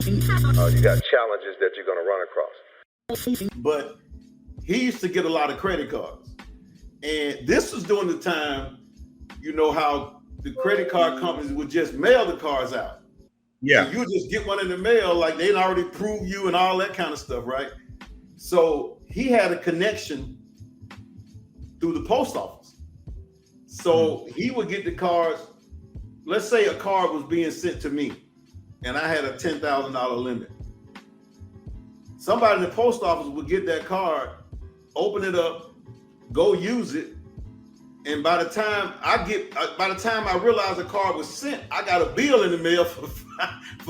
You got challenges that you're going to run across. But he used to get a lot of credit cards. And this was during the time, you know, how the credit card companies would just mail the cards out. Yeah. And you just get one in the mail, like they'd already prove you and all that kind of stuff, right? So he had a connection through the post office. So he would get the cards. Let's say a card was being sent to me and I had a $10,000 limit. Somebody in the post office would get that card, open it up, go use it. And by the time I realized the card was sent, I got a bill in the mail for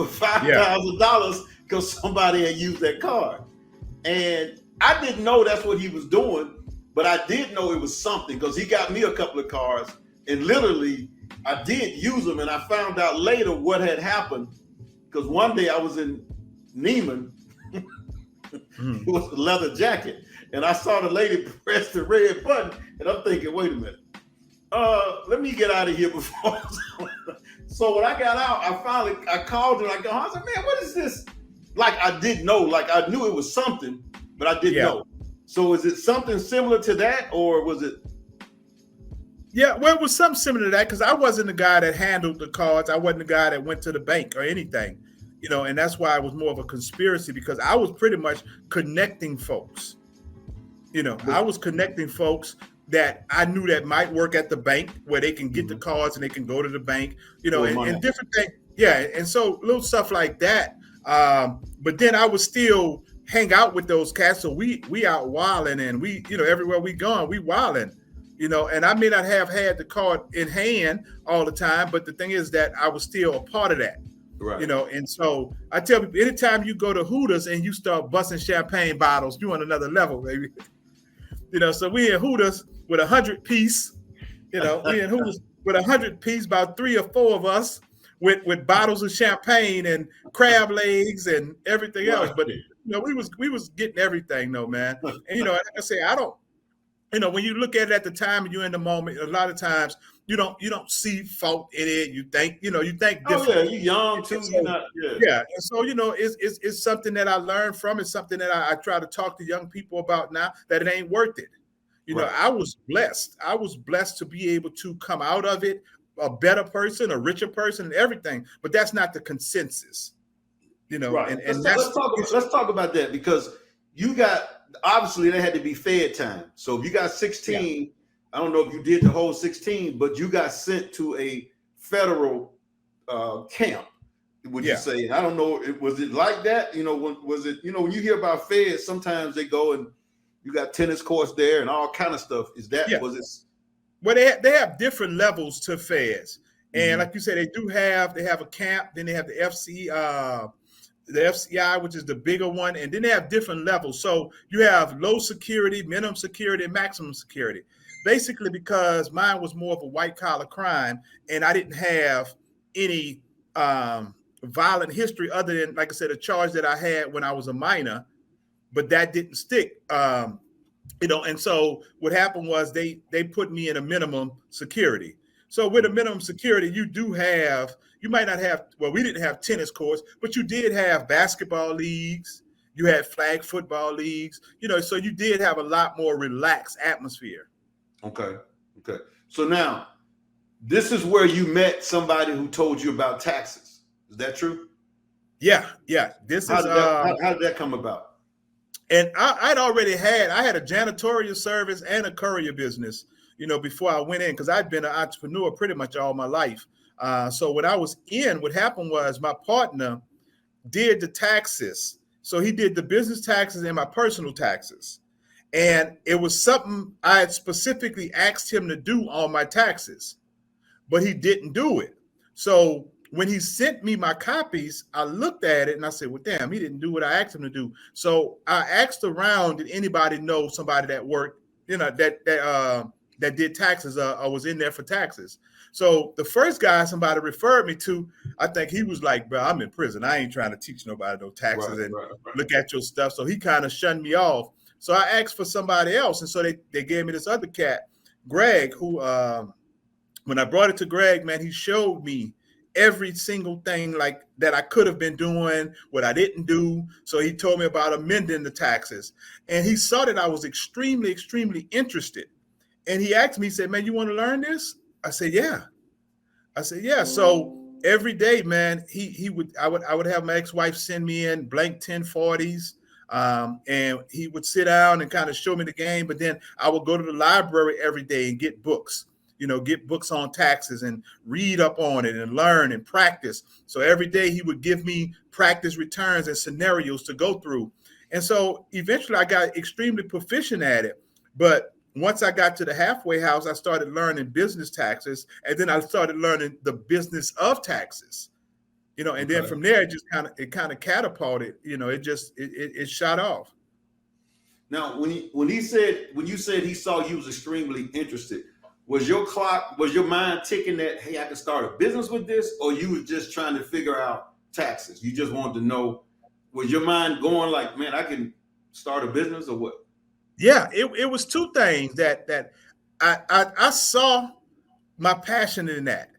$5,000 because somebody had used that card. And I didn't know that's what he was doing, but I did know it was something because he got me a couple of cards and literally I did use them. And I found out later what had happened because one day I was in Neiman. It was a leather jacket. And I saw the lady press the red button and I'm thinking, wait a minute, let me get out of here before. So when I got out, I called her and I said, man, what is this? Like I didn't know, like I knew it was something, but I didn't know. So is it something similar to that or was it? Yeah, well, it was something similar to that because I wasn't the guy that handled the cards. I wasn't the guy that went to the bank or anything, you know, and that's why it was more of a conspiracy because I was pretty much connecting folks. You know, I was connecting folks that I knew that might work at the bank where they can get the cards and they can go to the bank, you know, and different things. Yeah. And so little stuff like that. But then I would still hang out with those cats. So we out wilding and we, you know, everywhere we gone, we wilding, you know, and I may not have had the card in hand all the time, but the thing is that I was still a part of that. Right. You know, and so I tell people, anytime you go to Hooters and you start busting champagne bottles, you're on another level, baby. You know, so we in Hooters with 100 piece, you know, we in Hooters with 100 piece, about 3 or 4 of us with bottles of champagne and crab legs and everything else. But you know, we was getting everything though, man. And you know, like I say, I don't, you know, when you look at it at the time and you're in the moment, a lot of times you don't see fault in it. You think different. Oh yeah, you're young too. So, you're not, yeah. And so, you know, it's something that I learned from. It's something that I try to talk to young people about now that it ain't worth it. You know, I was blessed. I was blessed to be able to come out of it a better person, a richer person, and everything. But that's not the consensus. You know, and let's talk about that because you got obviously there had to be fed time. So if you got 16, I don't know if you did the whole 16, but you got sent to a federal camp. Would you say? I don't know. Was it like that? You know, was it? You know, when you hear about feds, sometimes they go and you got tennis courts there and all kind of stuff. Is that was it? Well, they have different levels to feds, and like you said, they have a camp. Then they have the FCI, which is the bigger one, and then they have different levels. So you have low security, minimum security, and maximum security. Basically, because mine was more of a white collar crime, and I didn't have any violent history other than, like I said, a charge that I had when I was a minor, but that didn't stick. You know, and so what happened was they put me in a minimum security. So with a minimum security, you might not have, well, we didn't have tennis courts, but you did have basketball leagues, you had flag football leagues, you know, so you did have a lot more relaxed atmosphere. Okay. So now, this is where you met somebody who told you about taxes. Is that true? Yeah. How did that come about? And I had a janitorial service and a courier business, you know, before I went in, because I'd been an entrepreneur pretty much all my life. So when I was in, what happened was my partner did the taxes. So he did the business taxes and my personal taxes. And it was something I had specifically asked him to do on my taxes, but he didn't do it. So when he sent me my copies, I looked at it and I said, well, damn, he didn't do what I asked him to do. So I asked around, did anybody know somebody that worked, you know, that did taxes or was in there for taxes? So the first guy somebody referred me to, I think he was like, bro, I'm in prison. I ain't trying to teach nobody no taxes and look at your stuff. So he kind of shunned me off. So I asked for somebody else. And so they gave me this other cat, Greg, who, when I brought it to Greg, man, he showed me every single thing like that I could have been doing, what I didn't do. So he told me about amending the taxes. And he saw that I was extremely, extremely interested. And he asked me, he said, man, you want to learn this? I said, yeah. I said, yeah. So every day, man, I would have my ex-wife send me in blank 1040s. And he would sit down and kind of show me the game. But then I would go to the library every day and get books, get books on taxes and read up on it and learn and practice. So every day he would give me practice returns and scenarios to go through. And so eventually I got extremely proficient at it. But once I got to the halfway house, I started learning business taxes, and then I started learning the business of taxes. And then from there, it kind of catapulted. It shot off. Now, when you said he saw you was extremely interested, was your mind ticking that, hey, I can start a business with this, or you was just trying to figure out taxes? You just wanted to know, was your mind going like, man, I can start a business, or what? Yeah, it was two things that I saw my passion in that,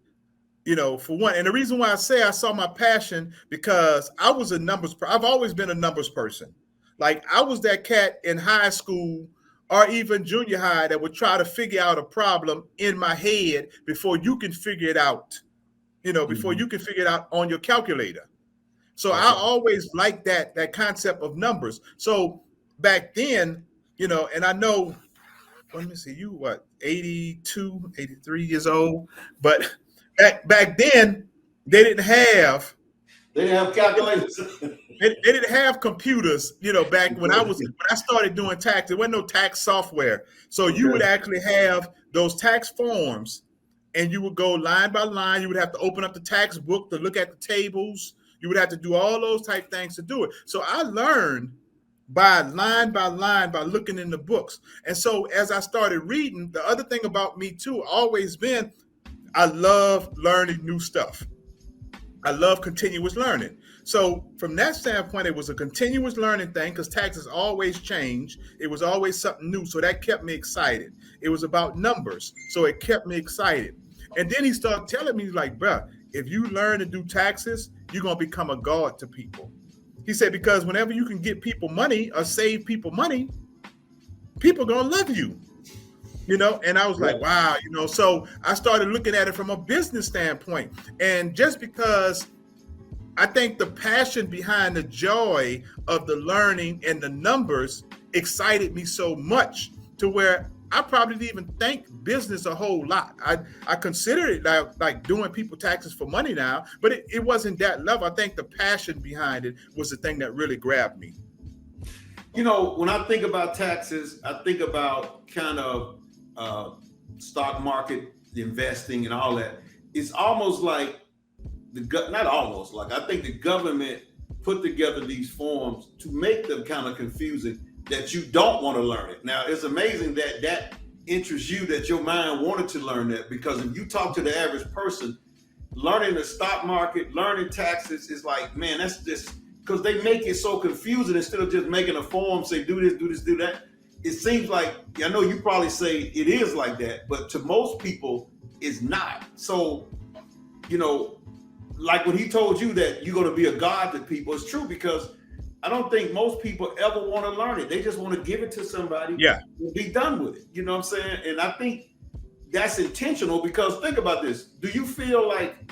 for one. And the reason why I say I saw my passion, because I was a numbers, I've always been a numbers person. Like I was that cat in high school or even junior high that would try to figure out a problem in my head before you can figure it out, before you can figure it out on your calculator. So I always liked that concept of numbers. So back then, and I know, let me see, you what, 82, 83 years old, but back then they didn't have calculators. They didn't have computers, back when I started doing tax, there wasn't no tax software. So you would actually have those tax forms and you would go line by line. You would have to open up the tax book to look at the tables. You would have to do all those type things to do it. So I learned by line by looking in the books. And so as I started reading, the other thing about me too, always been, I love learning new stuff. I love continuous learning. So from that standpoint, it was a continuous learning thing because taxes always change. It was always something new. So that kept me excited. It was about numbers. So it kept me excited. And then he started telling me like, bruh, if you learn to do taxes, you're going to become a god to people. He said, because whenever you can get people money or save people money, people are going to love you. And I was like, wow, so I started looking at it from a business standpoint. And just because I think the passion behind the joy of the learning and the numbers excited me so much to where I probably didn't even think business a whole lot. I consider it like doing people taxes for money now, but it wasn't that level. I think the passion behind it was the thing that really grabbed me. When I think about taxes, I think about kind of stock market investing and all that. It's almost like I think the government put together these forms to make them kind of confusing, that you don't want to learn it. Now, it's amazing that interests you, that your mind wanted to learn that, because if you talk to the average person, learning the stock market, learning taxes is like, man, that's just because they make it so confusing. Instead of just making a form, say, do this, do this, do that. It seems like, I know you probably say it is like that, but to most people, it's not. So, like when he told you that you're going to be a god to people, it's true, because I don't think most people ever want to learn it. They just want to give it to somebody and be done with it. You know what I'm saying? And I think that's intentional, because think about this. Do you feel like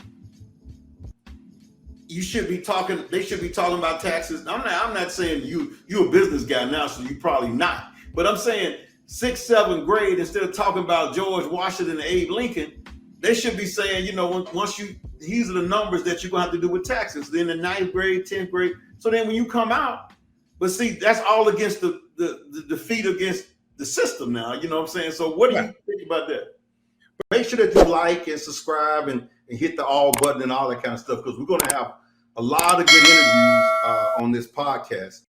they should be talking about taxes? I'm not saying you're a business guy now, so you probably not. But I'm saying 6th, 7th grade, instead of talking about George Washington and Abe Lincoln, they should be saying, these are the numbers that you're going to have to do with taxes. Then in 9th grade, 10th grade. So then when you come out, but see, that's all against the defeat against the system now. You know what I'm saying? So what do you think about that? Make sure that you like and subscribe and hit the all button and all that kind of stuff, because we're going to have a lot of good interviews on this podcast.